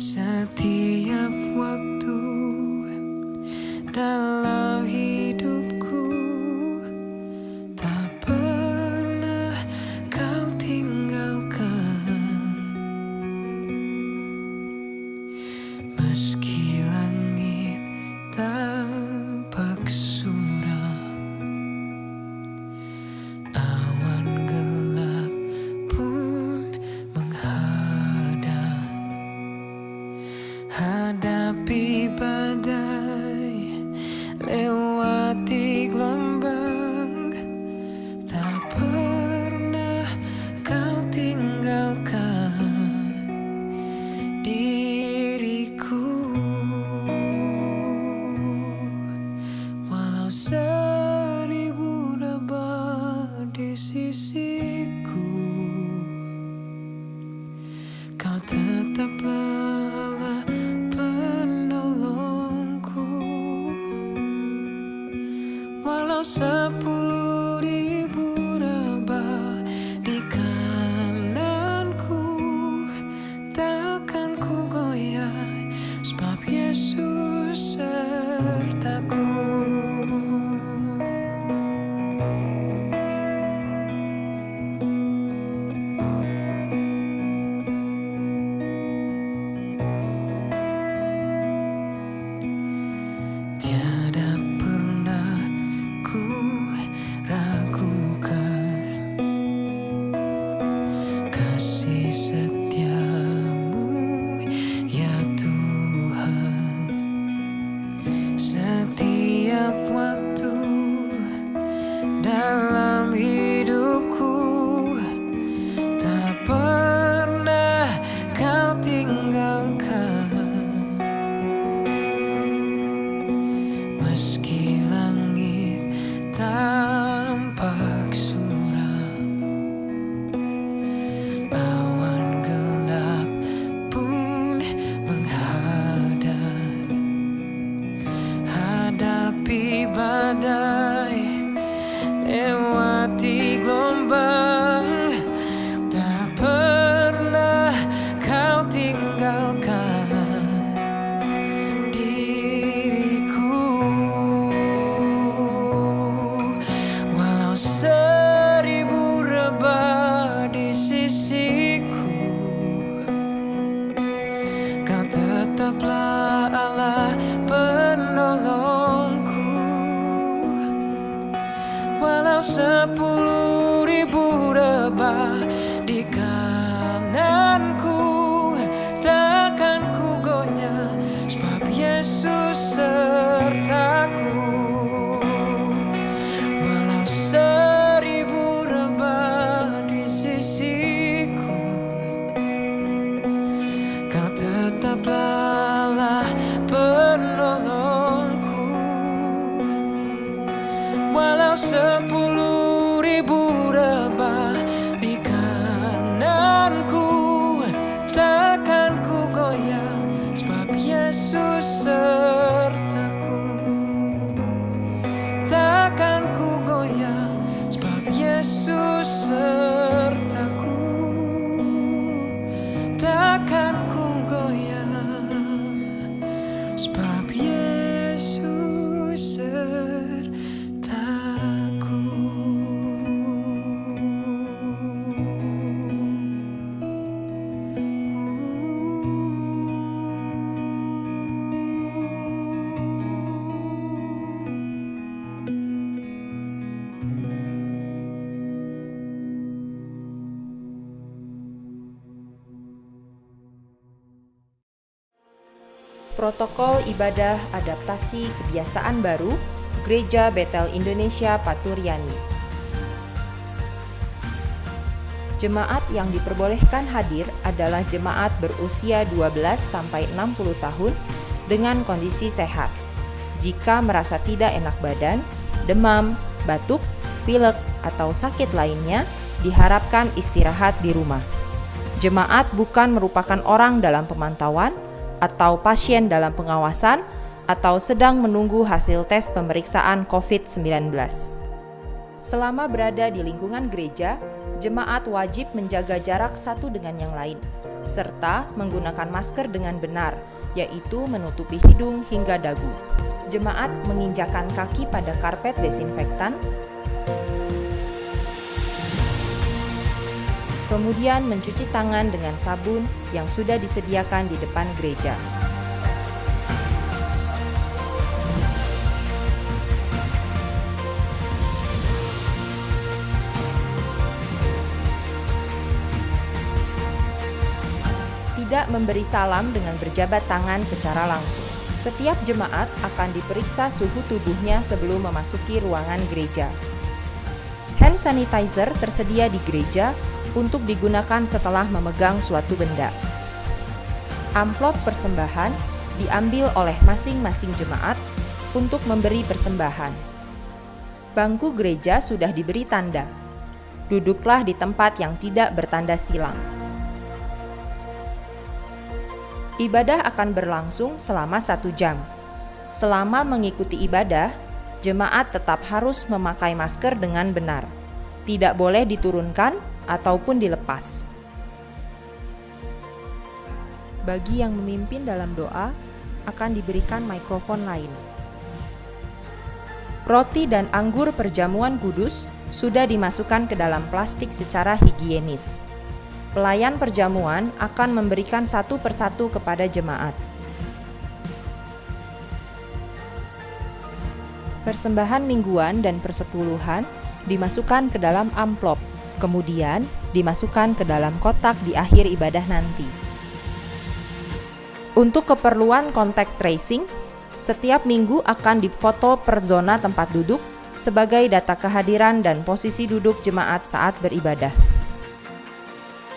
Setiap waktu dalam hidupku tak pernah kau tinggalkan. Meski langit tampak suram, awan gelap pun menghadang. Hadapi badai, lewati gelombang, tak pernah kau tinggalkan diriku. Walau seribu rebah di sisiku, kau tetaplah penolongku. Walau 10.000 rebah di kananku, takkan ku goyah, sebab Yesus sertaku. Tiada pernah ku ragukan kasih setiamu, ya Tuhan. Setiap waktu dalam hidupku tak pernah kau tinggalkan. Meski langit tampak suram, awan gelap pun menghadang. Hadapi badai, lewati gelombang, tak pernah kau tinggalkan diriku. Walau 1000 rebah di sisiku, kau tetaplah Allah penolongku. Walau 10.000 rebah di kananku, takkan ku goyah, sebab Yesus sertaku. Walau 1000 rebah di sisiku, kau tetaplah penolongku. Walau 10.000 rebah di kananku, takkan ku goyah, sebab Yesus sertaku. Takkan ku goyah, sebab Yesus sertaku. Takkan ku goyah, sebab Yesus sertaku. Protokol Ibadah Adaptasi Kebiasaan Baru Gereja Betel Indonesia Paturyani. Jemaat yang diperbolehkan hadir adalah jemaat berusia 12-60 tahun dengan kondisi sehat. Jika merasa tidak enak badan, demam, batuk, pilek, atau sakit lainnya, diharapkan istirahat di rumah. Jemaat bukan merupakan orang dalam pemantauan atau pasien dalam pengawasan atau sedang menunggu hasil tes pemeriksaan COVID-19. Selama berada di lingkungan gereja, jemaat wajib menjaga jarak satu dengan yang lain. serta menggunakan masker dengan benar, yaitu menutupi hidung hingga dagu. Jemaat menginjakan kaki pada karpet desinfektan, kemudian mencuci tangan dengan sabun yang sudah disediakan di depan gereja. Tidak memberi salam dengan berjabat tangan secara langsung. Setiap jemaat akan diperiksa suhu tubuhnya sebelum memasuki ruangan gereja. Hand sanitizer tersedia di gereja untuk digunakan setelah memegang suatu benda. Amplop persembahan diambil oleh masing-masing jemaat untuk memberi persembahan. Bangku gereja sudah diberi tanda. Duduklah di tempat yang tidak bertanda silang. Ibadah akan berlangsung selama 1 jam. Selama mengikuti ibadah, jemaat tetap harus memakai masker dengan benar. Tidak boleh diturunkan ataupun dilepas. Bagi yang memimpin dalam doa, akan diberikan mikrofon lain. Roti dan anggur perjamuan kudus sudah dimasukkan ke dalam plastik secara higienis. Pelayan perjamuan akan memberikan satu persatu kepada jemaat. Persembahan mingguan dan persepuluhan dimasukkan ke dalam amplop, kemudian dimasukkan ke dalam kotak di akhir ibadah nanti. Untuk keperluan contact tracing, setiap minggu akan difoto per zona tempat duduk sebagai data kehadiran dan posisi duduk jemaat saat beribadah.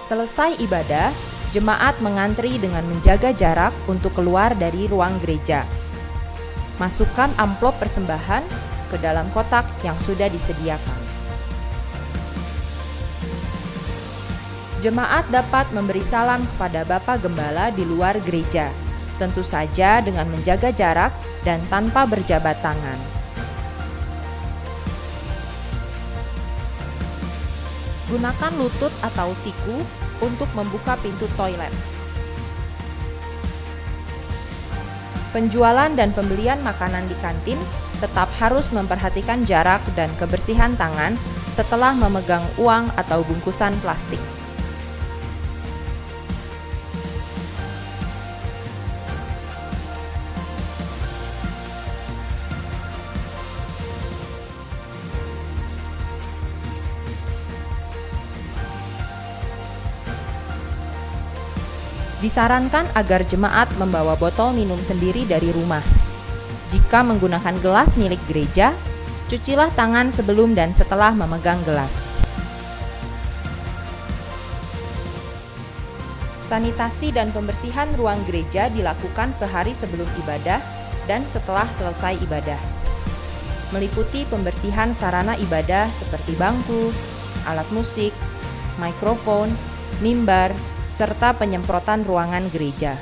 Selesai ibadah, jemaat mengantri dengan menjaga jarak untuk keluar dari ruang gereja. Masukkan amplop persembahan ke dalam kotak yang sudah disediakan. Jemaat dapat memberi salam kepada Bapak Gembala di luar gereja, tentu saja dengan menjaga jarak dan tanpa berjabat tangan. Gunakan lutut atau siku untuk membuka pintu toilet. Penjualan dan pembelian makanan di kantin tetap harus memperhatikan jarak dan kebersihan tangan setelah memegang uang atau bungkusan plastik. Disarankan agar jemaat membawa botol minum sendiri dari rumah. Jika menggunakan gelas milik gereja, cucilah tangan sebelum dan setelah memegang gelas. Sanitasi dan pembersihan ruang gereja dilakukan sehari sebelum ibadah dan setelah selesai ibadah. Meliputi pembersihan sarana ibadah seperti bangku, alat musik, mikrofon, mimbar, serta penyemprotan ruangan gereja.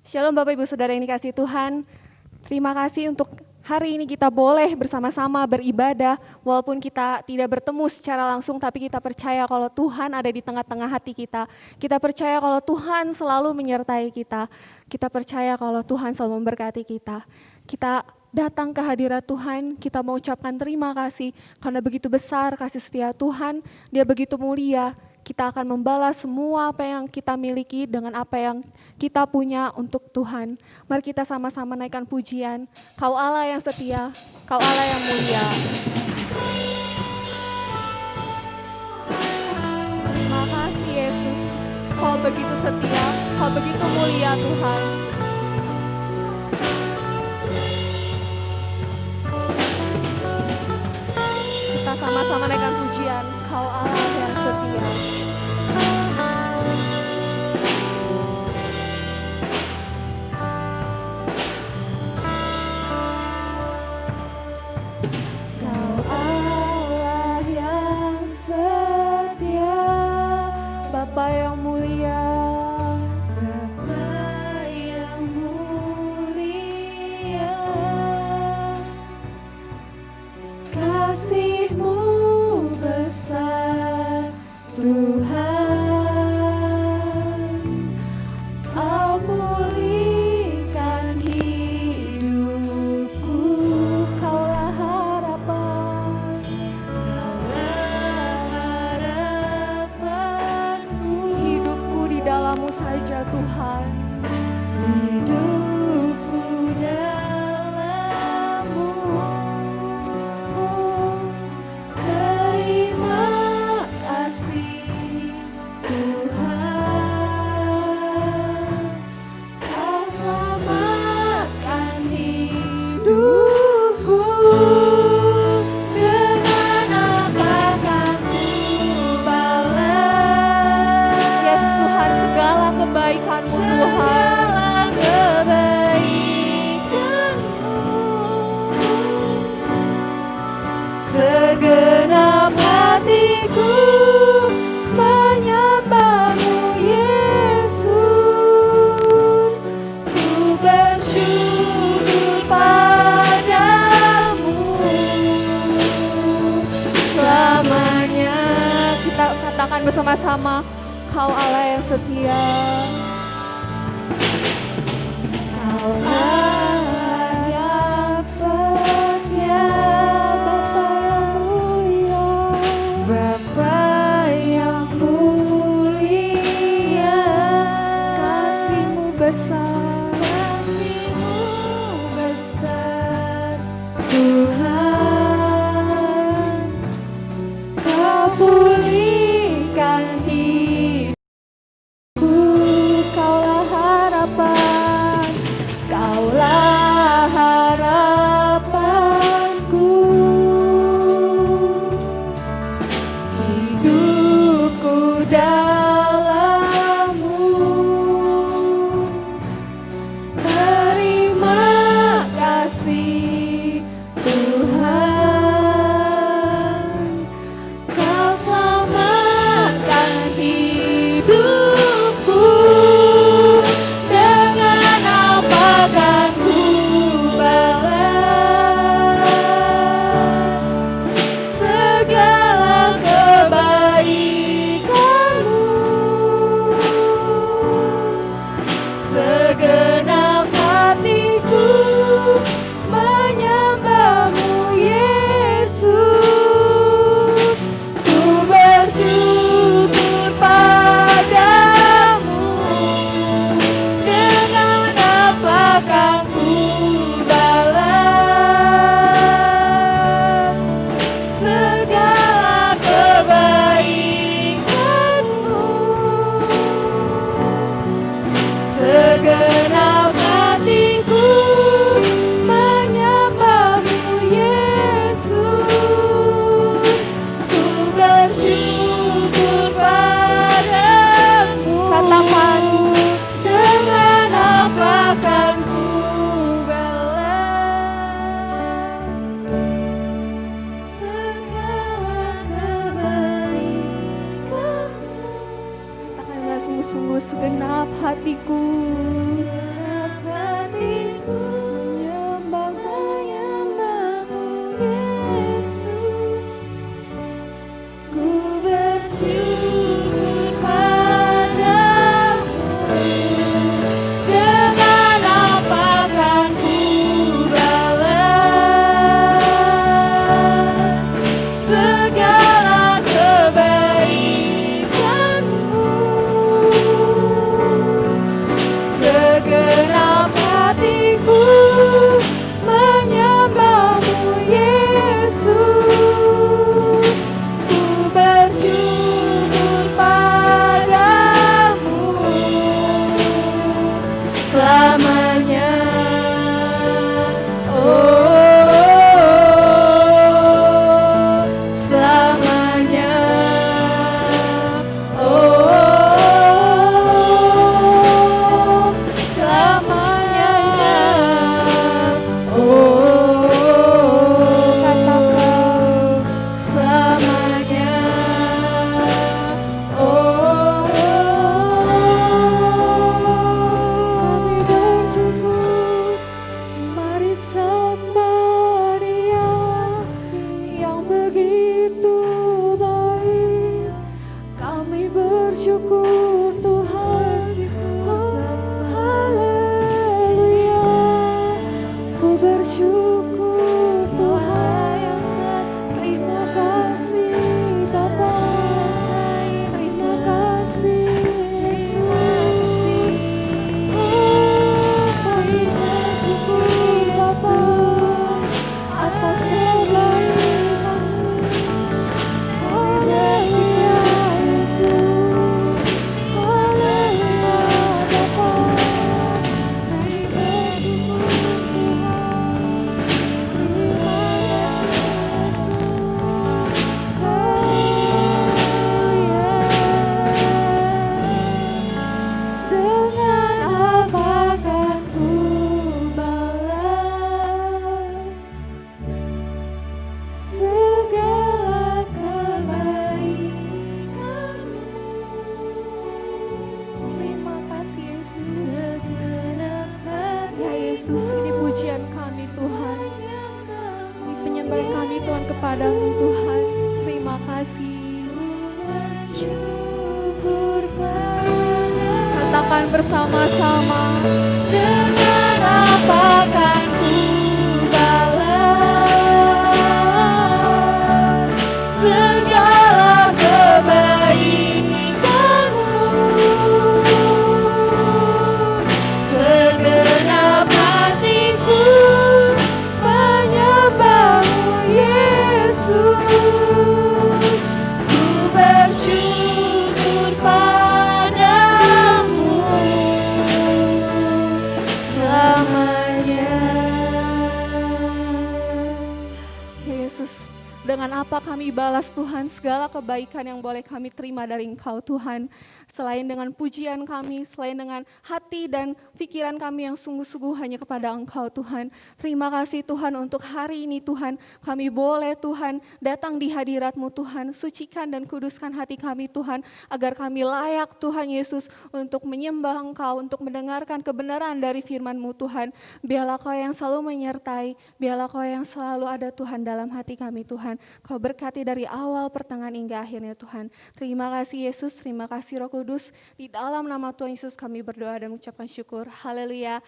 Shalom Bapak Ibu Saudara yang dikasihi Tuhan. Terima kasih untuk hari ini kita boleh bersama-sama beribadah, walaupun kita tidak bertemu secara langsung, tapi kita percaya kalau Tuhan ada di tengah-tengah hati kita. Kita percaya kalau Tuhan selalu menyertai kita. Kita percaya kalau Tuhan selalu memberkati kita. Kita datang ke hadirat Tuhan, kita mau ucapkan terima kasih karena begitu besar kasih setia Tuhan, Dia begitu mulia. Kita akan membalas semua apa yang kita miliki dengan apa yang kita punya untuk Tuhan. Mari kita sama-sama naikkan pujian. Kau Allah yang setia, Kau Allah yang mulia. Terima kasih Yesus, Kau begitu setia, Kau begitu mulia Tuhan. Kita sama-sama naikkan pujian. Kau Allah yang setia. Bapa yang mulia, Tuhan-Mu Tuhan. Segenap hatiku menyembah-Mu Yesus, ku bersyukur padamu selamanya. Kita katakan bersama-sama, Kau Allah yang setia. Kau Allah yang setia, Bapa yang mulia, Kasih-Mu besar, kasih-Mu besar, Tuhan. Kau pulihkan hidupku, Kaulah harapan, Kaulah harapanku. Hidupku dalam-Mu, terima kasih Tuhan. Kau selamatkan hidupku, dengan apa kan ku balas segala kebaikan-Mu. Segenap hatiku menyembah-Mu Yesus, ku bersyukur padamu, dengan apa kan ku balas segala kebaikan-Mu. Segenap hatiku menyembah-Mu Yesus, ku bersyukur padamu. Katakan, dengan apa kan ku balas segala kebaikan-Mu. katakan dengan sungguh-sungguh, segenap hatiku Segenap hatiku menyembah-Mu Yesus, ku bersyukur padamu, dengan apa kan ku balas segala kebaikan-Mu. kepadamu Tuhan. Terima kasih. Katakan bersama-sama. Dengan apa kan ku balas segala kebaikanmu, segenap hatiku menyembahmu Yesus, ku bersyukur padamu selamanya. Yesus, dengan apa kami balas Tuhan segala kebaikan yang boleh kami terima dari Engkau Tuhan. Selain dengan pujian kami, selain dengan hati dan pikiran kami yang sungguh-sungguh hanya kepada Engkau Tuhan. Terima kasih Tuhan untuk hari ini Tuhan. Kami boleh Tuhan datang di hadirat-Mu Tuhan. Sucikan dan kuduskan hati kami Tuhan. Agar kami layak Tuhan Yesus untuk menyembah Engkau, untuk mendengarkan kebenaran dari firman-Mu Tuhan. Biarlah Kau yang selalu menyertai, biarlah Kau yang selalu ada Tuhan dalam hati kami Tuhan. Kau berkati dari awal, pertengahan hingga akhirnya Tuhan. Terima kasih Yesus, terima kasih Roh Kudus. Di dalam nama Tuhan Yesus kami berdoa dan mengucapkan syukur. Haleluya.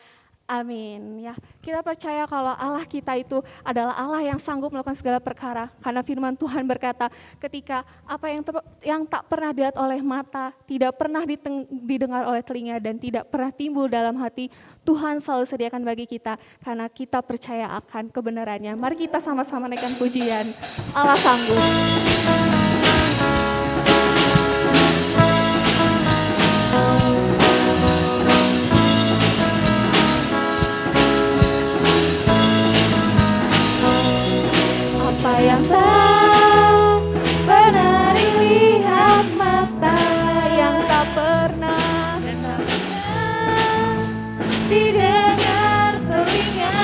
Amin. Ya, kita percaya kalau Allah kita itu adalah Allah yang sanggup melakukan segala perkara. Karena firman Tuhan berkata, ketika apa yang tak pernah dilihat oleh mata, tidak pernah didengar oleh telinga, dan tidak pernah timbul dalam hati, Tuhan selalu sediakan bagi kita. Karena kita percaya akan kebenarannya. Mari kita sama-sama naikkan pujian. Allah sanggup. Apa yang tak pernah dilihat mata, Yang tak pernah didengar telinga,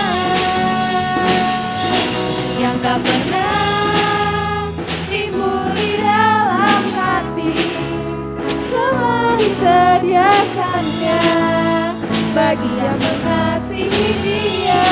yang tak pernah timbul di dalam hati, semua disediakannya bagi yang mengasihi Dia.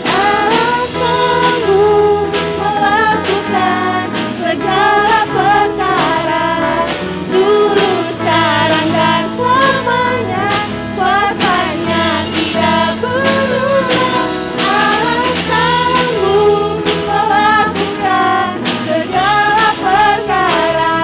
Allah sanggup melakukan segala perkara, dulu, sekarang, dan selamanya. Kuasanya tidak berubah. Allah sanggup melakukan segala perkara,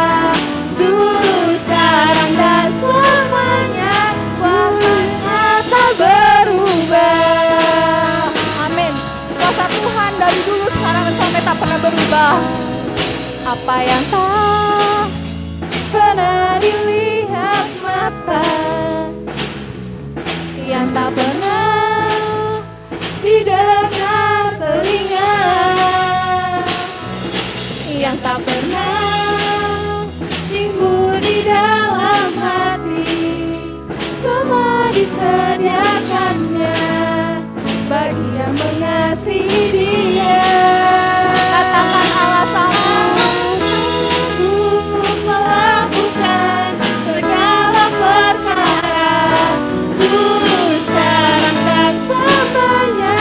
dulu, sekarang, dan selamanya. Kuasanya tak berubah. Amin. Kuasa Tuhan dari dulu, sekarang, dan sampai tak pernah berubah. Apa yang tak pernah dilihat mata, yang tak pernah didengar telinga, yang tak pernah timbul di dalam hati, semua disediakannya bagi yang mengasihi Dia. Katakan Allah sanggup. Melakukan segala perkara, dulu, sekarang, dan selamanya.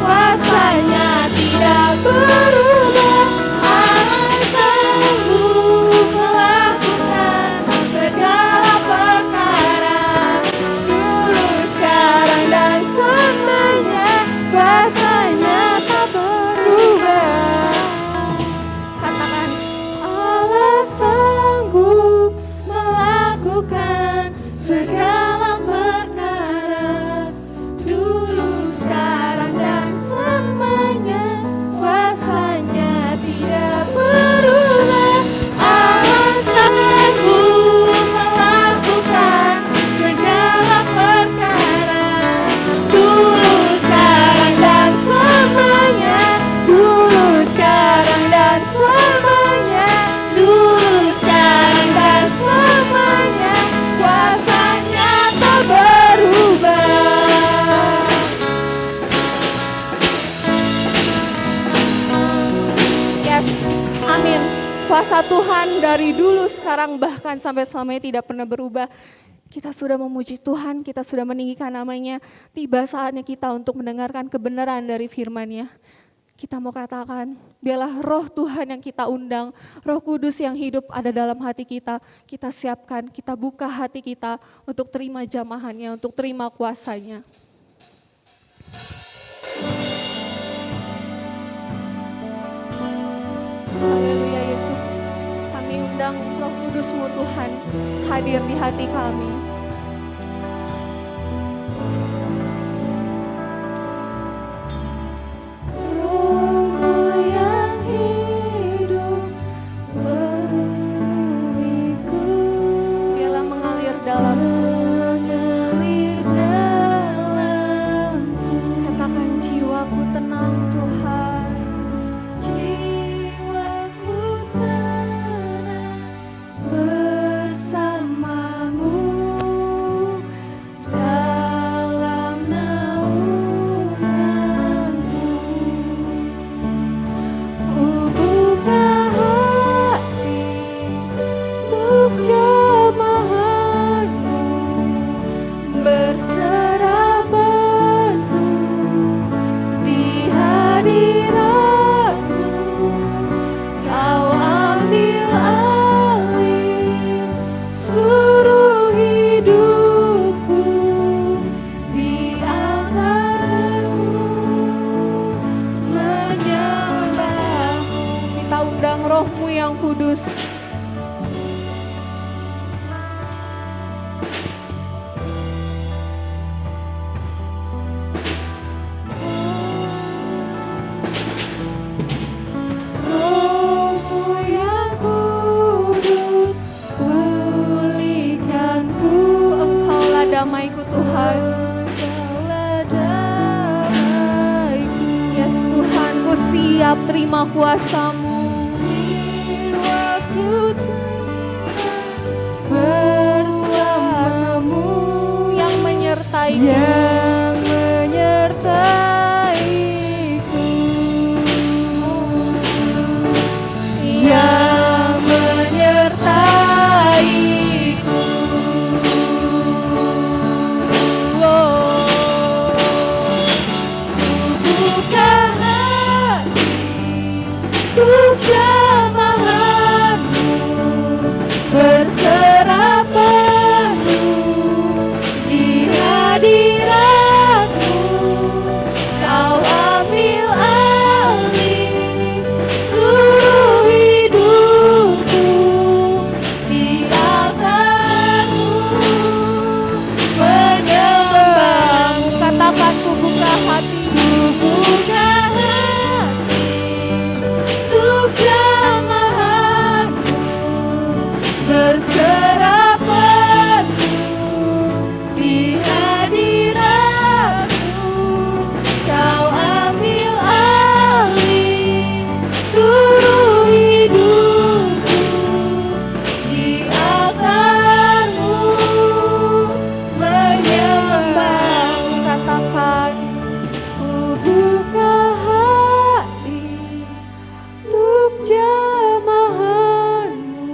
Kuasanya tidak berubah. Allah sanggup melakukan segala perkara, dulu, sekarang, dan selamanya. Kuasanya tak berubah. Katakan Allah sanggup melakukan segala perkara, dulu, sekarang, dan selamanya. Kuasanya tidak berubah. Allah sanggup melakukan segala perkara, dulu, sekarang, dan selamanya. Dulu, sekarang, dan selamanya. Dulu, sekarang, dan selamanya. Kuasanya tak berubah. yes. Amin. Kuasa Tuhan dari dulu, sekarang, bahkan sampai selamanya tidak pernah berubah. Kita sudah memuji Tuhan, kita sudah meninggikan namanya. Tiba saatnya kita untuk mendengarkan kebenaran dari firman-Nya. Kita mau katakan, biarlah roh Tuhan yang kita undang, Roh Kudus yang hidup ada dalam hati kita siapkan, kita buka hati kita untuk terima jamahannya, untuk terima kuasanya. Haleluya Yesus, kami undang Roh Kudus-Mu Tuhan hadir di hati kami. Roh-Mu yang hidup memenuhiku, Biarlah mengalir dalamku. mengalir dalamku. Katakan jiwaku tenang Tuhan. Jiwaku tenang bersamamu dalam naunganmu. Ku buka hati untuk jamahanmu, berserah penuh di hadiratmu. Kau ambil alih seluruh hidupku di altarmu, menyembahmu. Kita undang Roh-Mu yang kudus. Roh-Mu yang kudus, pulihkanku. Engkaulah damaiku Tuhan. Engkaulah damaiku. Yes Tuhan, ku siap terima kuasa-Mu. Jiwaku bersamamu, Yang menyertai yang menyertaiku, yang menyertaiku. Buka hati untuk jamahanmu, berserah penuh di hadiratmu. Kau ambil alih seluruh hidupku di altarmu, menyembahmu. Katakan ku buka hati. Buka hati untuk jamahanmu, berserah penuh di hadiratmu. Kau ambil alih seluruh hidupku di altarmu, menyembahmu. Katakan Ku buka hati untuk jamahanmu,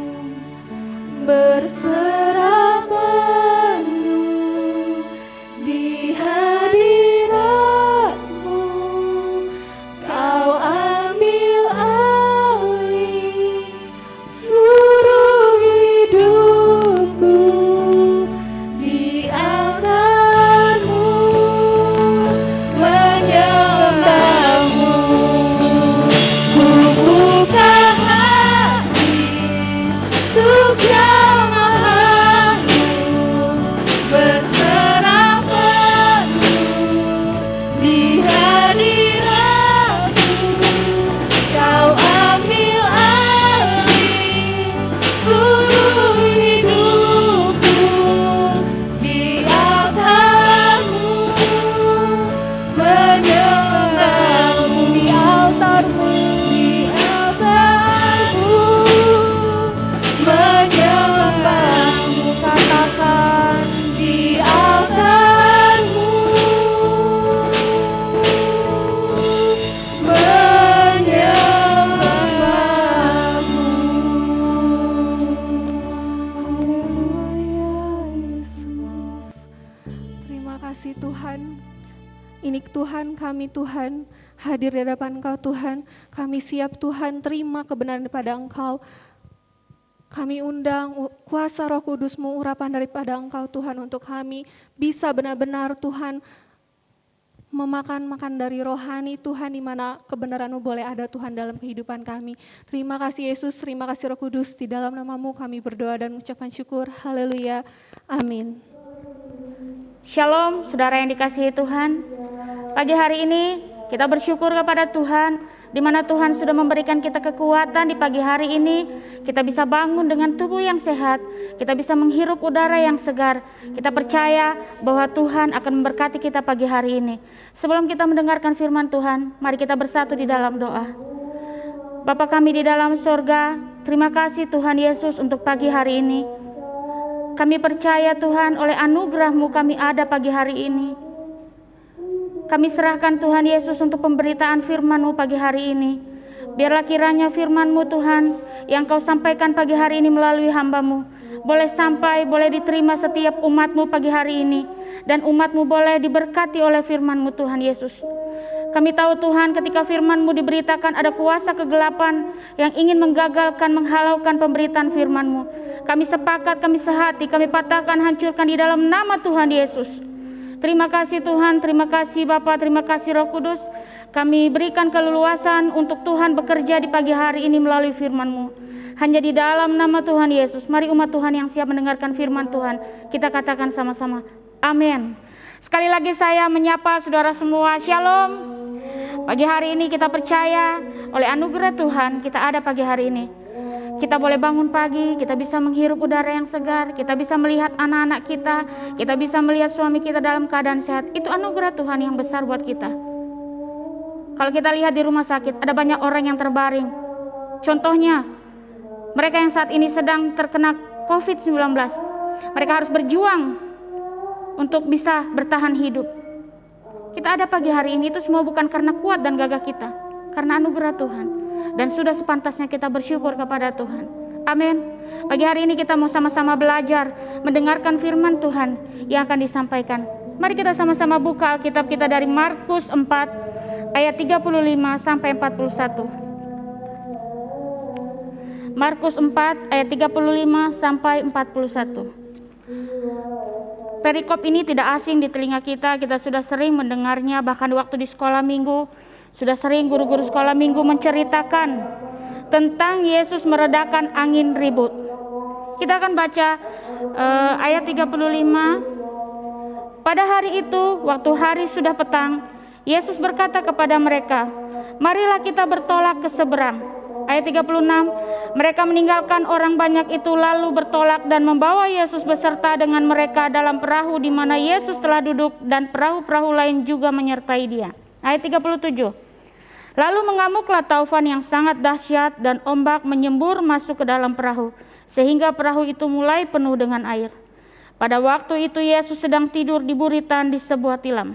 berserah penuh di hadiratmu. Kau ambil alih seluruh hidupku di altarmu, menyembahmu. Ku buka hati untuk jamahanmu, berserah penuh di hadiratmu. Kau ambil alih seluruh hidupku di altarmu, menyembahmu. Di altarmu, menyembahmu. Katakan di altarmu, menyembahmu. Haleluya Yesus. Terima kasih Tuhan. Ini Tuhan kami Tuhan, hadir di hadapan Engkau Tuhan. Kami siap Tuhan terima kebenaran daripada Engkau. Kami undang kuasa Roh Kudus-Mu, urapan daripada Engkau Tuhan, untuk kami bisa benar-benar Tuhan memakan dari rohani Tuhan, di mana kebenaran-Mu boleh ada Tuhan dalam kehidupan kami. Terima kasih Yesus, terima kasih Roh Kudus, di dalam nama-Mu kami berdoa dan mengucapkan syukur. Haleluya, amin. Shalom saudara yang dikasihi Tuhan. Pagi hari ini kita bersyukur kepada Tuhan, di mana Tuhan sudah memberikan kita kekuatan di pagi hari ini. Kita bisa bangun dengan tubuh yang sehat, kita bisa menghirup udara yang segar. Kita percaya bahwa Tuhan akan memberkati kita pagi hari ini. Sebelum kita mendengarkan firman Tuhan, mari kita bersatu di dalam doa. Bapa kami di dalam sorga, terima kasih Tuhan Yesus untuk pagi hari ini. Kami percaya Tuhan, oleh anugerah-Mu kami ada pagi hari ini. Kami serahkan Tuhan Yesus untuk pemberitaan firman-Mu pagi hari ini. Biarlah kiranya firman-Mu Tuhan yang Kau sampaikan pagi hari ini melalui hamba-Mu boleh sampai, boleh diterima setiap umat-Mu pagi hari ini. Dan umat-Mu boleh diberkati oleh firman-Mu Tuhan Yesus. Kami tahu Tuhan, ketika firman-Mu diberitakan ada kuasa kegelapan yang ingin menggagalkan, menghalaukan pemberitaan firman-Mu. Kami sepakat, kami sehati, kami patahkan, hancurkan di dalam nama Tuhan Yesus. Terima kasih Tuhan, terima kasih Bapa, terima kasih Roh Kudus. Kami berikan keleluasan untuk Tuhan bekerja di pagi hari ini melalui firman-Mu. Hanya di dalam nama Tuhan Yesus, mari umat Tuhan yang siap mendengarkan firman Tuhan, kita katakan sama-sama, amin. Sekali lagi saya menyapa saudara semua, shalom. Pagi hari ini kita percaya oleh anugerah Tuhan kita ada pagi hari ini. Kita boleh bangun pagi, kita bisa menghirup udara yang segar, kita bisa melihat anak-anak kita bisa melihat suami kita dalam keadaan sehat. Itu anugerah Tuhan yang besar buat kita. Kalau kita lihat di rumah sakit, ada banyak orang yang terbaring. Contohnya, mereka yang saat ini sedang terkena COVID-19. Mereka harus berjuang untuk bisa bertahan hidup. Kita ada pagi hari ini itu semua bukan karena kuat dan gagah kita, karena anugerah Tuhan. Dan sudah sepantasnya kita bersyukur kepada Tuhan. Amin. Pagi hari ini kita mau sama-sama belajar mendengarkan firman Tuhan yang akan disampaikan. Mari kita sama-sama buka Alkitab kita dari Markus 4 ayat 35 sampai 41. Markus 4 ayat 35 sampai 41. Perikop ini tidak asing di telinga kita sudah sering mendengarnya, bahkan waktu di sekolah minggu, sudah sering guru-guru sekolah minggu menceritakan tentang Yesus meredakan angin ribut. Kita akan baca ayat 35. Pada hari itu, waktu hari sudah petang, Yesus berkata kepada mereka, marilah kita bertolak ke seberang. Ayat 36, mereka meninggalkan orang banyak itu lalu bertolak dan membawa Yesus beserta dengan mereka dalam perahu di mana Yesus telah duduk, dan perahu-perahu lain juga menyertai dia. Ayat 37, lalu mengamuklah taufan yang sangat dahsyat dan ombak menyembur masuk ke dalam perahu sehingga perahu itu mulai penuh dengan air. Pada waktu itu Yesus sedang tidur di buritan di sebuah tilam.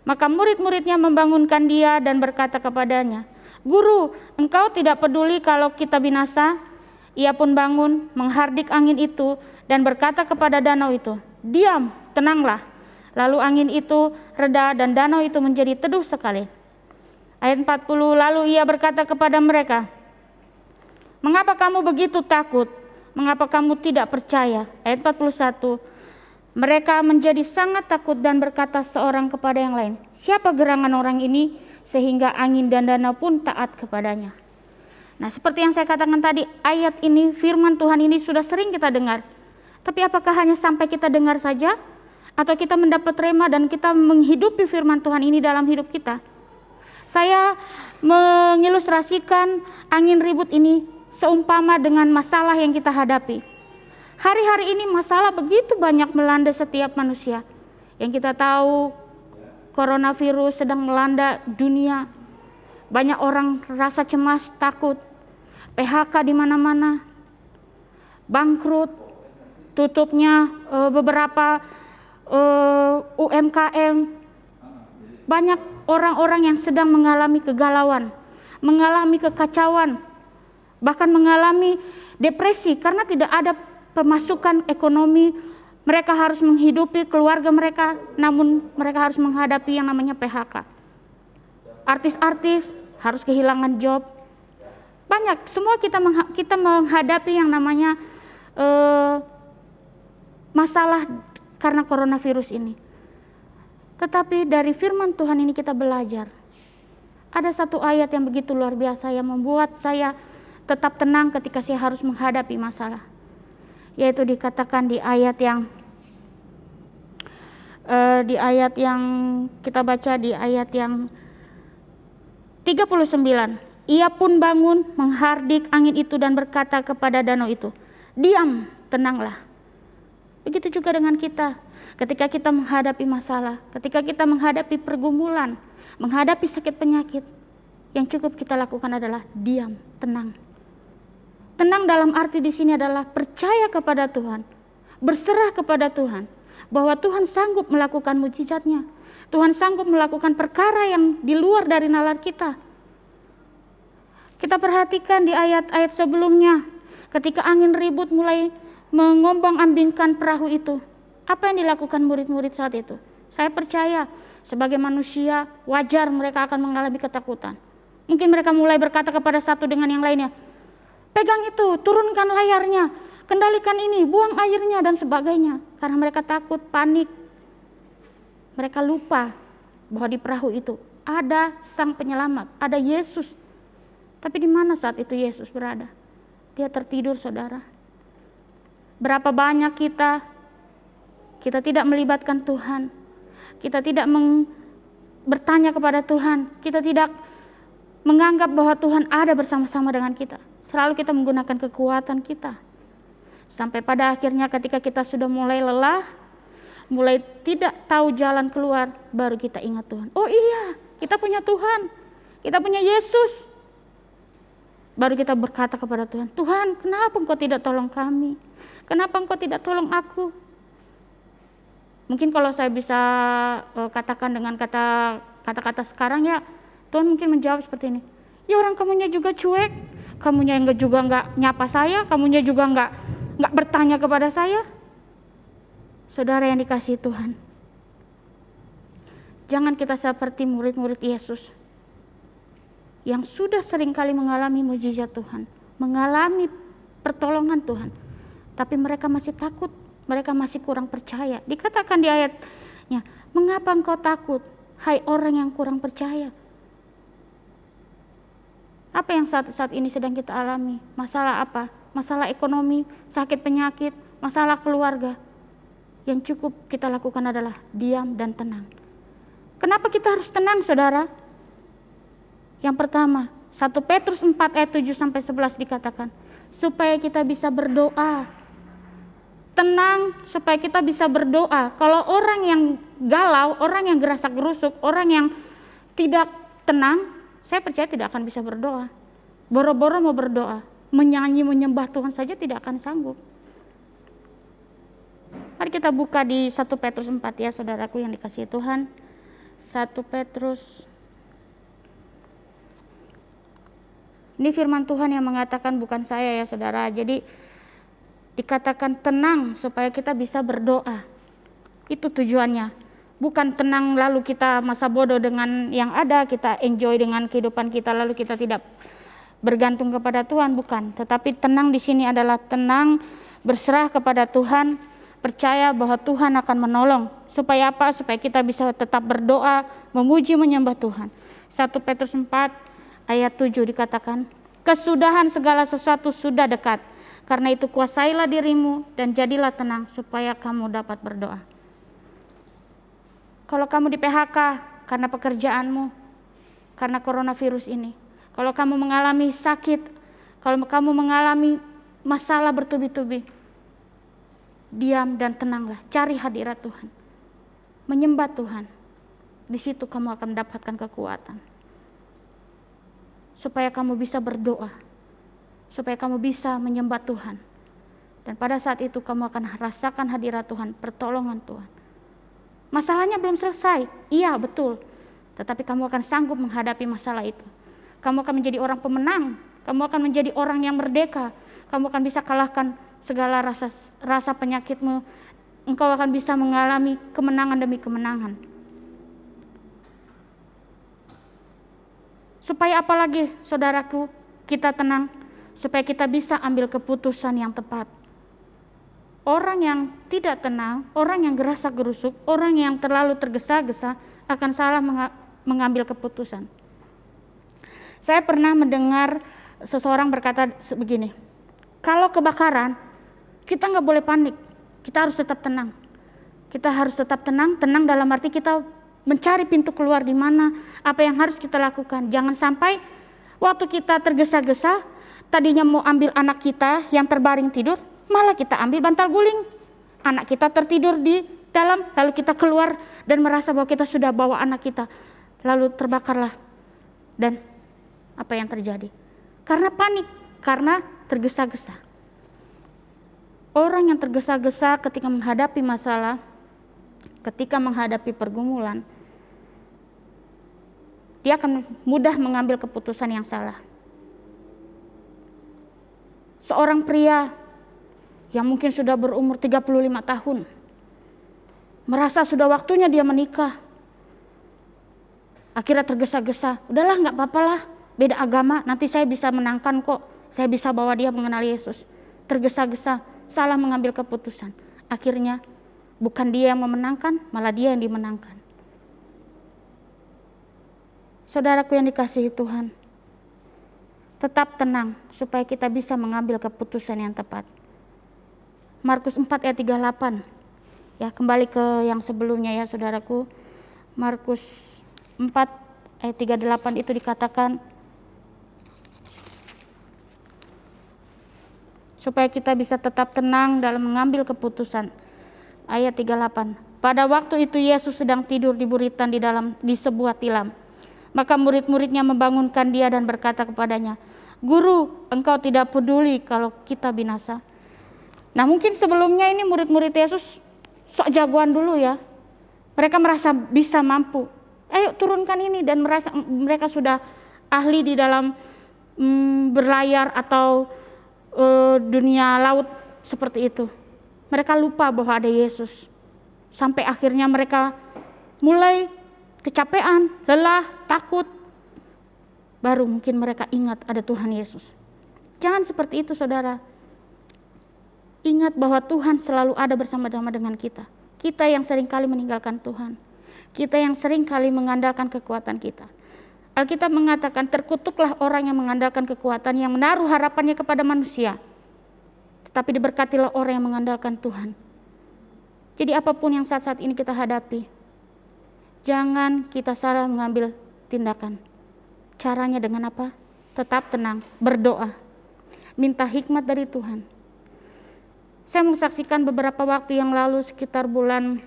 Maka murid-muridnya membangunkan dia dan berkata kepadanya, Guru, engkau tidak peduli kalau kita binasa? Ia pun bangun, menghardik angin itu dan berkata kepada danau itu, diam, tenanglah. Lalu angin itu reda dan danau itu menjadi teduh sekali. Ayat 40, lalu ia berkata kepada mereka, mengapa kamu begitu takut? Mengapa kamu tidak percaya? Ayat 41, mereka menjadi sangat takut dan berkata seorang kepada yang lain, siapa gerangan orang ini sehingga angin dan danau pun taat kepadanya. Nah, seperti yang saya katakan tadi, ayat ini, firman Tuhan ini sudah sering kita dengar. Tapi apakah hanya sampai kita dengar saja? Atau kita mendapat rema dan kita menghidupi firman Tuhan ini dalam hidup kita? Saya mengilustrasikan angin ribut ini seumpama dengan masalah yang kita hadapi. Hari-hari ini masalah begitu banyak melanda setiap manusia. Yang kita tahu, coronavirus sedang melanda dunia. Banyak orang rasa cemas, takut. PHK di mana-mana. Bangkrut. Tutupnya beberapa UMKM. Banyak orang-orang yang sedang mengalami kegalauan, mengalami kekacauan, bahkan mengalami depresi karena tidak ada pemasukan ekonomi Mereka harus menghidupi keluarga mereka, namun mereka harus menghadapi yang namanya PHK. Artis-artis harus kehilangan job. Banyak, semua kita menghadapi yang namanya masalah karena coronavirus ini. Tetapi dari firman Tuhan ini kita belajar. Ada satu ayat yang begitu luar biasa yang membuat saya tetap tenang ketika saya harus menghadapi masalah. Yaitu dikatakan di ayat yang kita baca di ayat yang 39. Ia pun bangun menghardik angin itu dan berkata kepada danau itu, "Diam, tenanglah." Begitu juga dengan kita. Ketika kita menghadapi masalah, ketika kita menghadapi pergumulan, menghadapi sakit penyakit, yang cukup kita lakukan adalah diam, tenang. Tenang dalam arti di sini adalah percaya kepada Tuhan, berserah kepada Tuhan, bahwa Tuhan sanggup melakukan mujizatnya. Tuhan sanggup melakukan perkara yang di luar dari nalar kita. Kita perhatikan di ayat-ayat sebelumnya, ketika angin ribut mulai mengombang-ambingkan perahu itu, apa yang dilakukan murid-murid saat itu? Saya percaya sebagai manusia wajar mereka akan mengalami ketakutan. Mungkin mereka mulai berkata kepada satu dengan yang lainnya, "Pegang itu, turunkan layarnya, kendalikan ini, buang airnya," dan sebagainya. Karena mereka takut, panik. Mereka lupa bahwa di perahu itu ada Sang Penyelamat, ada Yesus. Tapi di mana saat itu Yesus berada? Dia tertidur, saudara. Berapa banyak kita tidak melibatkan Tuhan. Kita tidak bertanya kepada Tuhan. Kita tidak menganggap bahwa Tuhan ada bersama-sama dengan kita. Selalu kita menggunakan kekuatan kita. Sampai pada akhirnya ketika kita sudah mulai lelah, mulai tidak tahu jalan keluar, baru kita ingat Tuhan. Oh iya, kita punya Tuhan. Kita punya Yesus. Baru kita berkata kepada Tuhan, "Tuhan, kenapa Engkau tidak tolong kami? Kenapa Engkau tidak tolong aku?" Mungkin kalau saya bisa katakan dengan kata-kata sekarang ya, Tuhan mungkin menjawab seperti ini. "Ya orang kamunya juga cuek, kamunya juga nggak nyapa saya, kamunya juga nggak bertanya kepada saya." Saudara yang dikasihi Tuhan, jangan kita seperti murid-murid Yesus yang sudah seringkali mengalami mujizat Tuhan, mengalami pertolongan Tuhan, tapi mereka masih takut, mereka masih kurang percaya. Dikatakan di ayatnya, "Mengapa engkau takut, hai orang yang kurang percaya?" Apa yang saat ini sedang kita alami? Masalah apa? Masalah ekonomi, sakit penyakit, masalah keluarga. Yang cukup kita lakukan adalah diam dan tenang. Kenapa kita harus tenang, saudara? Yang pertama, 1 Petrus 4 ayat 7-11 dikatakan, supaya kita bisa berdoa. Tenang supaya kita bisa berdoa. Kalau orang yang galau, orang yang gerasak-gerusuk, orang yang tidak tenang, saya percaya tidak akan bisa berdoa. Boro-boro mau berdoa, menyanyi, menyembah Tuhan saja tidak akan sanggup. Mari kita buka di 1 Petrus 4 ya saudaraku yang dikasihi Tuhan. 1 Petrus. Ini firman Tuhan yang mengatakan, bukan saya ya saudara. Jadi dikatakan tenang supaya kita bisa berdoa. Itu tujuannya. Bukan tenang lalu kita masa bodoh dengan yang ada, kita enjoy dengan kehidupan kita lalu kita tidak bergantung kepada Tuhan, bukan. Tetapi tenang di sini adalah tenang berserah kepada Tuhan, percaya bahwa Tuhan akan menolong. Supaya apa? Supaya kita bisa tetap berdoa, memuji, menyembah Tuhan. 1 Petrus 4 ayat 7 dikatakan, kesudahan segala sesuatu sudah dekat. Karena itu kuasailah dirimu dan jadilah tenang supaya kamu dapat berdoa. Kalau kamu di PHK karena pekerjaanmu, karena coronavirus ini, kalau kamu mengalami sakit, kalau kamu mengalami masalah bertubi-tubi, diam dan tenanglah, cari hadirat Tuhan, menyembah Tuhan. Di situ kamu akan mendapatkan kekuatan, supaya kamu bisa berdoa, supaya kamu bisa menyembah Tuhan. Dan pada saat itu kamu akan rasakan hadirat Tuhan, pertolongan Tuhan. Masalahnya belum selesai, iya betul, tetapi kamu akan sanggup menghadapi masalah itu. Kamu akan menjadi orang pemenang, kamu akan menjadi orang yang merdeka, kamu akan bisa kalahkan segala rasa penyakitmu engkau akan bisa mengalami kemenangan demi kemenangan. Supaya apalagi saudaraku, kita tenang, supaya kita bisa ambil keputusan yang tepat. Orang yang tidak tenang, orang yang gerasa gerusuk, orang yang terlalu tergesa-gesa akan salah mengambil keputusan. Saya pernah mendengar seseorang berkata begini, kalau kebakaran kita nggak boleh panik, kita harus tetap tenang. Kita harus tetap tenang dalam arti kita mencari pintu keluar di mana, apa yang harus kita lakukan. Jangan sampai waktu kita tergesa-gesa, tadinya mau ambil anak kita yang terbaring tidur, malah kita ambil bantal guling. Anak kita tertidur di dalam, lalu kita keluar dan merasa bahwa kita sudah bawa anak kita. Lalu terbakarlah. Dan apa yang terjadi? Karena panik, karena tergesa-gesa. Orang yang tergesa-gesa ketika menghadapi masalah, ketika menghadapi pergumulan, dia akan mudah mengambil keputusan yang salah. Seorang pria yang mungkin sudah berumur 35 tahun, merasa sudah waktunya dia menikah. Akhirnya tergesa-gesa, udahlah gak apa-apalah, beda agama, nanti saya bisa menangkan kok, saya bisa bawa dia mengenal Yesus. Tergesa-gesa, salah mengambil keputusan. Akhirnya bukan dia yang memenangkan, malah dia yang dimenangkan. Saudaraku yang dikasihi Tuhan, tetap tenang supaya kita bisa mengambil keputusan yang tepat. Markus 4 ayat 38. Ya, kembali ke yang sebelumnya ya saudaraku. Markus 4 ayat 38 itu dikatakan supaya kita bisa tetap tenang dalam mengambil keputusan. Ayat 38. Pada waktu itu Yesus sedang tidur di buritan di sebuah tilam. Maka murid-muridnya membangunkan dia dan berkata kepadanya, "Guru, engkau tidak peduli kalau kita binasa?" Nah, mungkin sebelumnya ini murid-murid Yesus sok jagoan dulu ya. Mereka merasa bisa mampu. Ayo turunkan ini, dan mereka sudah ahli di dalam berlayar atau dunia laut seperti itu. Mereka lupa bahwa ada Yesus. Sampai akhirnya mereka mulai kecapean, lelah, takut. Baru mungkin mereka ingat ada Tuhan Yesus. Jangan seperti itu saudara. Ingat bahwa Tuhan selalu ada bersama-sama dengan kita. Kita yang seringkali meninggalkan Tuhan. Kita yang seringkali mengandalkan kekuatan kita. Alkitab mengatakan terkutuklah orang yang mengandalkan kekuatan, yang menaruh harapannya kepada manusia. Tetapi diberkatilah orang yang mengandalkan Tuhan. Jadi apapun yang saat-saat ini kita hadapi, jangan kita salah mengambil tindakan. Caranya dengan apa? Tetap tenang, berdoa, minta hikmat dari Tuhan. Saya menyaksikan beberapa waktu yang lalu sekitar bulan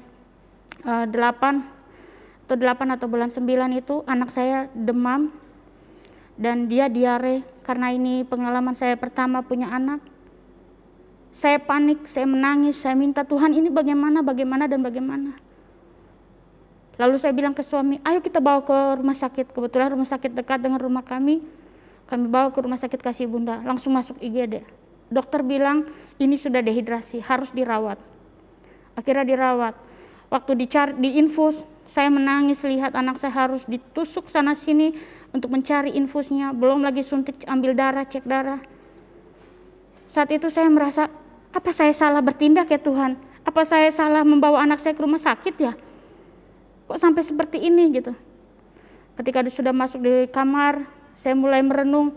8 atau bulan 9 itu anak saya demam dan dia diare. Karena ini pengalaman saya pertama punya anak. Saya panik, saya menangis, saya minta Tuhan ini bagaimana. Lalu saya bilang ke suami, ayo kita bawa ke rumah sakit. Kebetulan rumah sakit dekat dengan rumah kami bawa ke rumah sakit Kasih Bunda, langsung masuk IGD. Dokter bilang ini sudah dehidrasi, harus dirawat. Akhirnya dirawat. Waktu diinfus, saya menangis lihat anak saya harus ditusuk sana sini untuk mencari infusnya. Belum lagi suntik, ambil darah, cek darah. Saat itu saya merasa, apa saya salah bertindak ya Tuhan? Apa saya salah membawa anak saya ke rumah sakit ya? Kok sampai seperti ini gitu? Ketika sudah masuk di kamar, saya mulai merenung.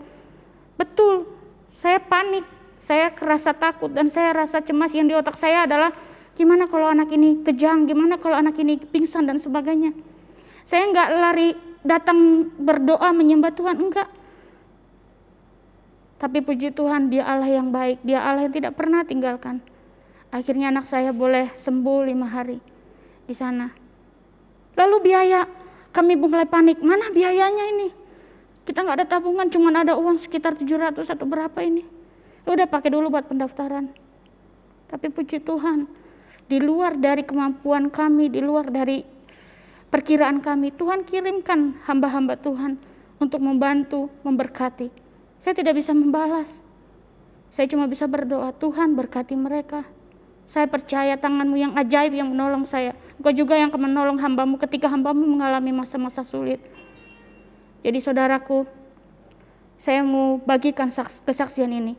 Betul, saya panik, saya kerasa takut dan saya rasa cemas. Yang di otak saya adalah gimana kalau anak ini kejang, gimana kalau anak ini pingsan dan sebagainya. Saya enggak lari datang berdoa menyembah Tuhan, enggak. Tapi puji Tuhan, Dia Allah yang baik, Dia Allah yang tidak pernah tinggalkan. Akhirnya anak saya boleh sembuh 5 hari di sana. Lalu biaya, kami mulai panik, mana biayanya ini? Kita nggak ada tabungan, cuma ada uang sekitar 700 atau berapa ini. Udah pakai dulu buat pendaftaran. Tapi puji Tuhan, di luar dari kemampuan kami, di luar dari perkiraan kami, Tuhan kirimkan hamba-hamba Tuhan untuk membantu, memberkati. Saya tidak bisa membalas. Saya cuma bisa berdoa, Tuhan berkati mereka. Saya percaya tangan-Mu yang ajaib yang menolong saya. Engkau juga yang akan menolong hamba-Mu ketika hamba-Mu mengalami masa-masa sulit. Jadi saudaraku, saya mau bagikan kesaksian ini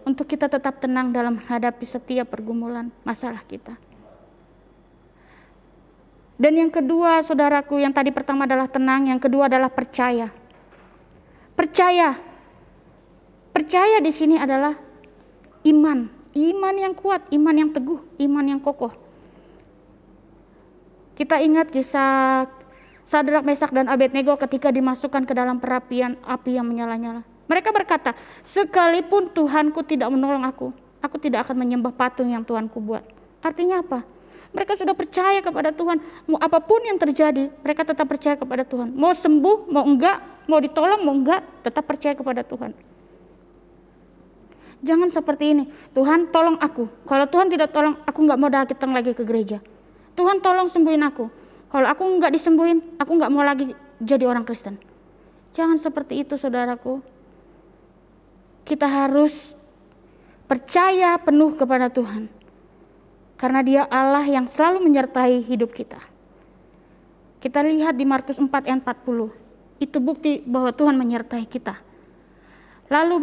untuk kita tetap tenang dalam menghadapi setiap pergumulan masalah kita. Dan yang kedua, saudaraku, yang tadi pertama adalah tenang, yang kedua adalah percaya. Percaya di sini adalah iman yang kuat, iman yang teguh, iman yang kokoh. Kita ingat kisah Sadrak, Mesak, dan Abednego ketika dimasukkan ke dalam perapian api yang menyala-nyala. Mereka berkata, sekalipun Tuhanku tidak menolong aku tidak akan menyembah patung yang Tuhanku buat. Artinya apa? Mereka sudah percaya kepada Tuhan. Mau apapun yang terjadi, mereka tetap percaya kepada Tuhan. Mau sembuh, mau enggak, mau ditolong, mau enggak, tetap percaya kepada Tuhan. Jangan seperti ini, Tuhan tolong aku. Kalau Tuhan tidak tolong, aku enggak mau datang lagi ke gereja. Tuhan tolong sembuhin aku. Kalau aku enggak disembuhin, aku enggak mau lagi jadi orang Kristen. Jangan seperti itu, saudaraku. Kita harus percaya penuh kepada Tuhan. Karena Dia Allah yang selalu menyertai hidup kita. Kita lihat di Markus 4 ayat 40. Itu bukti bahwa Tuhan menyertai kita. Lalu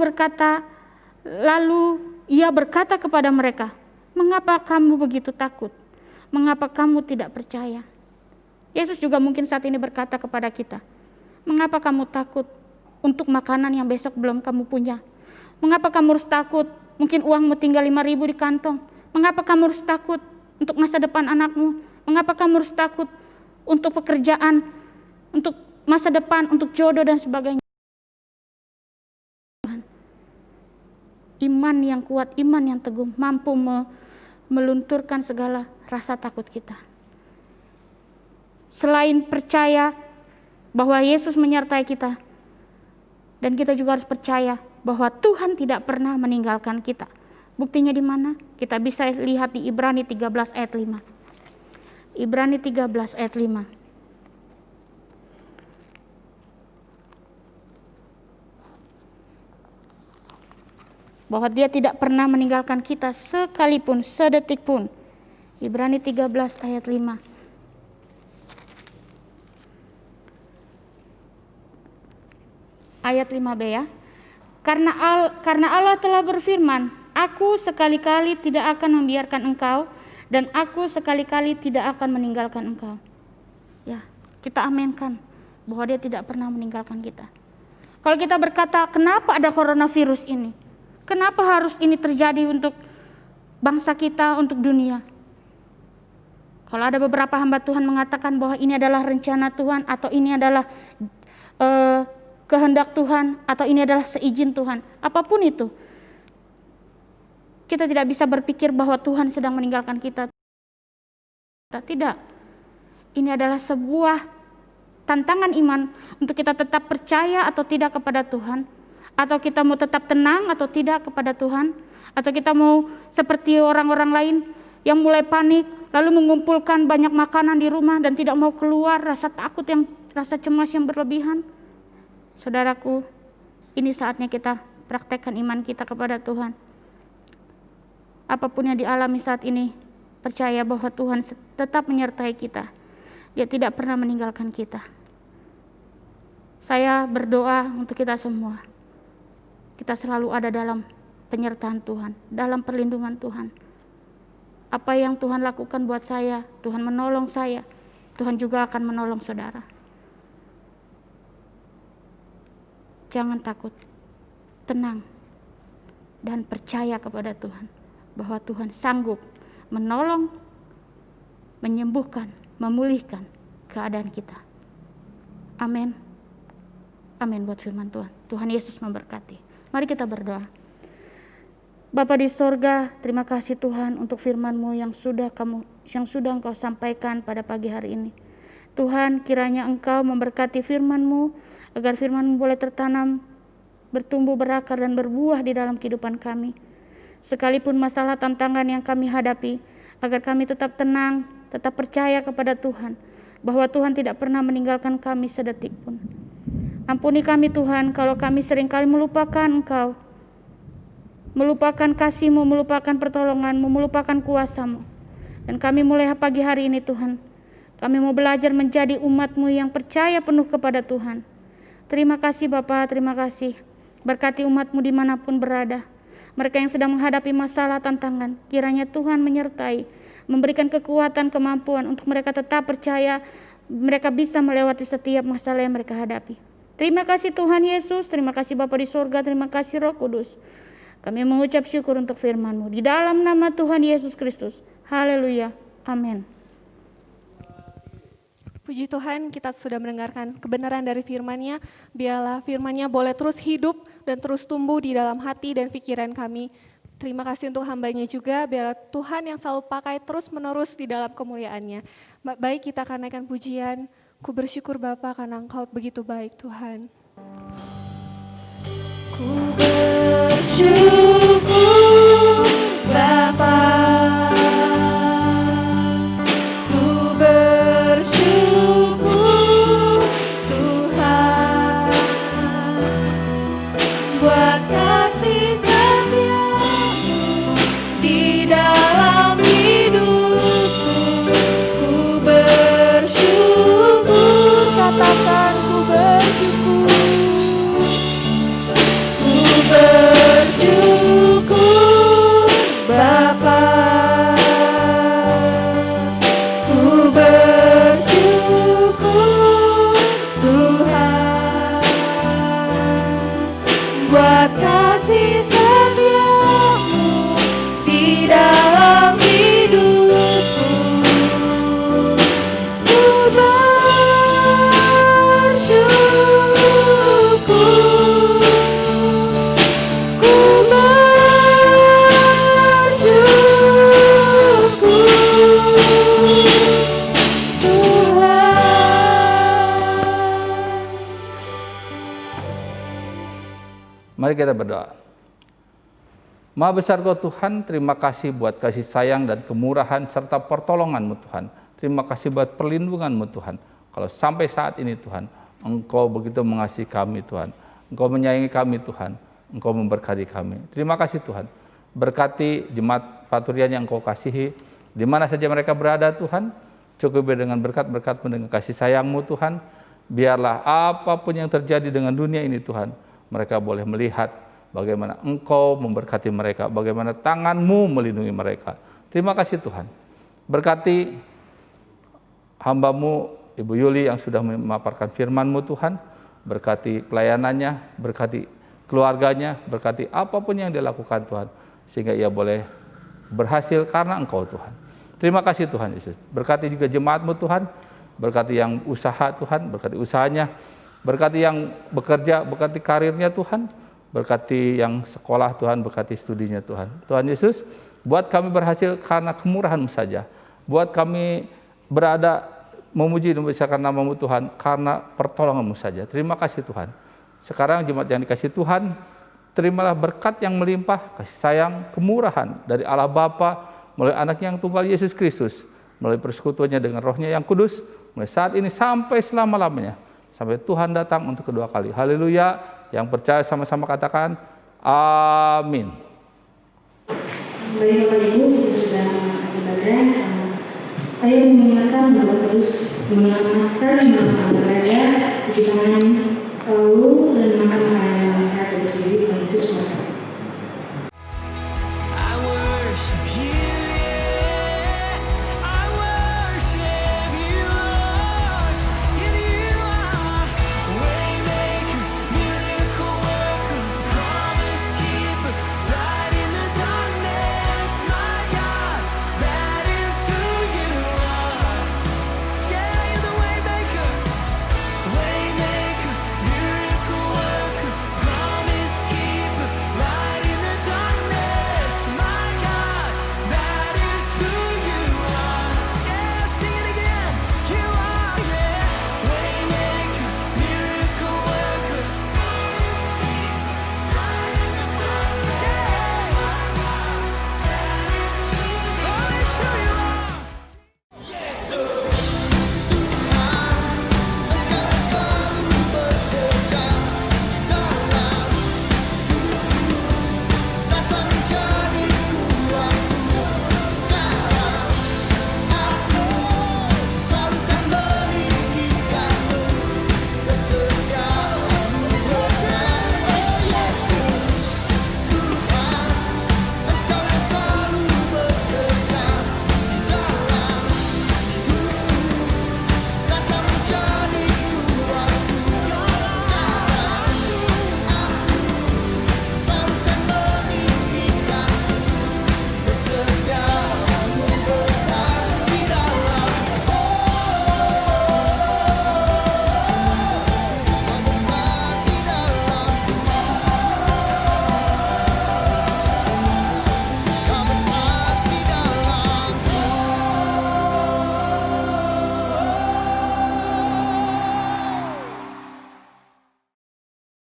Ia berkata kepada mereka, mengapa kamu begitu takut? Mengapa kamu tidak percaya? Yesus juga mungkin saat ini berkata kepada kita, mengapa kamu takut untuk makanan yang besok belum kamu punya? Mengapa kamu harus takut? Mungkin uangmu tinggal 5.000 di kantong. Mengapa kamu harus takut untuk masa depan anakmu? Mengapa kamu harus takut untuk pekerjaan, untuk masa depan, untuk jodoh dan sebagainya? Iman yang kuat, iman yang teguh mampu melunturkan segala rasa takut kita. Selain percaya bahwa Yesus menyertai kita, dan kita juga harus percaya bahwa Tuhan tidak pernah meninggalkan kita. Buktinya di mana? Kita bisa lihat di Ibrani 13 ayat 5. Ibrani 13 ayat 5. Bahwa Dia tidak pernah meninggalkan kita sekalipun, sedetik pun. Ibrani 13 ayat 5. Ayat 5b ya. Karena Allah telah berfirman, aku sekali-kali tidak akan membiarkan engkau, dan aku sekali-kali tidak akan meninggalkan engkau. Ya, kita aminkan bahwa Dia tidak pernah meninggalkan kita. Kalau kita berkata, kenapa ada coronavirus ini? Kenapa harus ini terjadi untuk bangsa kita, untuk dunia? Kalau ada beberapa hamba Tuhan mengatakan bahwa ini adalah rencana Tuhan, atau ini adalah kehendak Tuhan, atau ini adalah seizin Tuhan, apapun itu, kita tidak bisa berpikir bahwa Tuhan sedang meninggalkan kita. Tidak. Ini adalah sebuah tantangan iman untuk kita tetap percaya atau tidak kepada Tuhan, atau kita mau tetap tenang atau tidak kepada Tuhan, atau kita mau seperti orang-orang lain yang mulai panik lalu mengumpulkan banyak makanan di rumah dan tidak mau keluar, rasa takut, rasa cemas yang berlebihan. Saudaraku, ini saatnya kita praktekkan iman kita kepada Tuhan. Apapun yang dialami saat ini, percaya bahwa Tuhan tetap menyertai kita. Dia tidak pernah meninggalkan kita. Saya berdoa untuk kita semua. Kita selalu ada dalam penyertaan Tuhan, dalam perlindungan Tuhan. Apa yang Tuhan lakukan buat saya, Tuhan menolong saya, Tuhan juga akan menolong saudara. Jangan takut, tenang, dan percaya kepada Tuhan bahwa Tuhan sanggup menolong, menyembuhkan, memulihkan keadaan kita. Amin. Amin buat firman Tuhan. Tuhan Yesus memberkati. Mari kita berdoa. Bapa di sorga, terima kasih Tuhan untuk firman-Mu yang sudah Engkau sampaikan pada pagi hari ini. Tuhan, kiranya Engkau memberkati firman-Mu, agar firman-Mu boleh tertanam, bertumbuh, berakar, dan berbuah di dalam kehidupan kami. Sekalipun masalah tantangan yang kami hadapi, agar kami tetap tenang, tetap percaya kepada Tuhan, bahwa Tuhan tidak pernah meninggalkan kami sedetik pun. Ampuni kami Tuhan, kalau kami seringkali melupakan Engkau, melupakan kasih-Mu, melupakan pertolongan-Mu, melupakan kuasa-Mu. Dan kami mulai pagi hari ini Tuhan, kami mau belajar menjadi umat-Mu yang percaya penuh kepada Tuhan. Terima kasih Bapa, terima kasih. Berkati umat-Mu dimanapun berada. Mereka yang sedang menghadapi masalah, tantangan, kiranya Tuhan menyertai, memberikan kekuatan, kemampuan untuk mereka tetap percaya, mereka bisa melewati setiap masalah yang mereka hadapi. Terima kasih Tuhan Yesus, terima kasih Bapa di surga, terima kasih Roh Kudus. Kami mengucap syukur untuk firman-Mu. Di dalam nama Tuhan Yesus Kristus. Haleluya. Amin. Puji Tuhan, kita sudah mendengarkan kebenaran dari firman-Nya. Biarlah firman-Nya boleh terus hidup dan terus tumbuh di dalam hati dan pikiran kami. Terima kasih untuk hamba-Nya juga, biarlah Tuhan yang selalu pakai terus menerus di dalam kemuliaan-Nya. Baik, kita akan naikkan pujian. Ku bersyukur Bapa karena Engkau begitu baik Tuhan. Ku bersyukur Bapa, ku bersyukur Tuhan, buat kasih setiamu di dalam hidupku. Ku bersyukur, katakan ku bersyukur. Bersyukur Bapa, ku bersyukur Tuhan, buat kasih setiamu di dalam hidupku. Ku bersyukur. Mari kita berdoa. Maha besar Kau Tuhan, terima kasih buat kasih sayang dan kemurahan serta pertolongan-Mu Tuhan. Terima kasih buat perlindungan-Mu Tuhan. Kalau sampai saat ini Tuhan, Engkau begitu mengasihi kami Tuhan. Engkau menyayangi kami Tuhan. Engkau memberkati kami. Terima kasih Tuhan. Berkati jemaat Paturian yang Engkau kasihi, di mana saja mereka berada Tuhan. Cukupi dengan berkat-berkat-Mu, dengan kasih sayang-Mu Tuhan. Biarlah apapun yang terjadi dengan dunia ini Tuhan, mereka boleh melihat bagaimana Engkau memberkati mereka, bagaimana tangan-Mu melindungi mereka. Terima kasih Tuhan. Berkati hamba-Mu Ibu Yuli yang sudah memaparkan firman-Mu Tuhan. Berkati pelayanannya, berkati keluarganya, berkati apapun yang dia lakukan Tuhan, sehingga ia boleh berhasil karena Engkau Tuhan. Terima kasih Tuhan Yesus. Berkati juga jemaat-Mu Tuhan, berkati yang usaha Tuhan, berkati usahanya, berkati yang bekerja, berkati karirnya Tuhan, berkati yang sekolah Tuhan, berkati studinya Tuhan. Tuhan Yesus, buat kami berhasil karena kemurahan-Mu saja. Buat kami berada memuji dan membesarkan nama-Mu Tuhan karena pertolongan-Mu saja. Terima kasih Tuhan. Sekarang jemaat yang dikasih Tuhan, terimalah berkat yang melimpah, kasih sayang, kemurahan dari Allah Bapa melalui Anak-Nya yang tunggal Yesus Kristus, melalui persekutuannya dengan Roh-Nya yang kudus, mulai saat ini sampai selama-lamanya, sampai Tuhan datang untuk kedua kali. Haleluya. Yang percaya sama-sama katakan amin. Baik Bapak Ibu, sudah ibadah. Saya mengingatkan bahwa terus mengenal masker, mengenal berada, cuci tangan selalu dan makan